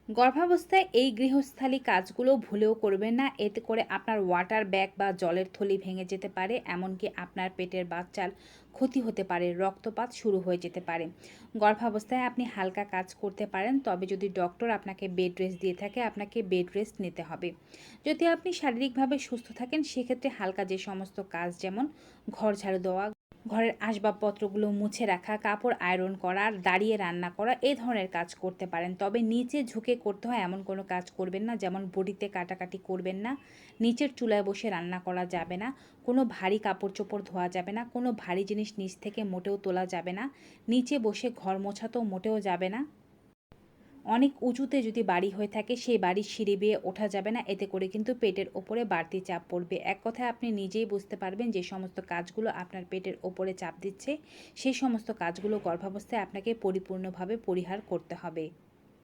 গর্ভাবস্থায় এই গৃহস্থালী কাজগুলো ভুলেও করবেন না। এতে করে আপনার ওয়াটার ব্যাগ বা জলের থলি ভেঙে যেতে পারে। এমনকি আপনার পেটের বাচ্চার ক্ষতি হতে পারে, রক্তপাত শুরু হয়ে যেতে পারে। গর্ভাবস্থায় আপনি হালকা কাজ করতে পারেন, তবে যদি ডক্টর আপনাকে বেড রেস্ট দিয়ে থাকে, আপনাকে বেড রেস্ট নিতে হবে। যদি আপনি শারীরিকভাবে সুস্থ থাকেন, সেক্ষেত্রে হালকা যে সমস্ত কাজ, যেমন ঘর ঝাড়ু দেওয়া, ঘরের আসবাবপত্রগুলো মুছে রাখা, কাপড় আয়রন করা, দাঁড়িয়ে রান্না করা, এই ধরনের কাজ করতে পারেন। তবে নিচে ঝুঁকে করতে হয় এমন কোনো কাজ করবেন না, যেমন বটিতে কাটাকাটি করবেন না, নিচের চুলায় বসে রান্না করা যাবে না, কোনো ভারী কাপড় চোপড় ধোয়া যাবে না, কোনো ভারী জিনিস নিচ থেকে মোটেও তোলা যাবে না, নিচে বসে ঘর মোছা তো মোটেও যাবে না। অনেক উঁচুতে যদি বাড়ি হয়ে থাকে, সেই বাড়ির সিঁড়ি বেয়ে ওঠা যাবে না। এতে করে কিন্তু পেটের ওপরে বাড়তি চাপ পড়বে। এক কথায় আপনি নিজেই বুঝতে পারবেন যে সমস্ত কাজগুলো আপনার পেটের ওপরে চাপ দিচ্ছে, সেই সমস্ত কাজগুলো গর্ভাবস্থায় আপনাকে পরিপূর্ণভাবে পরিহার করতে হবে।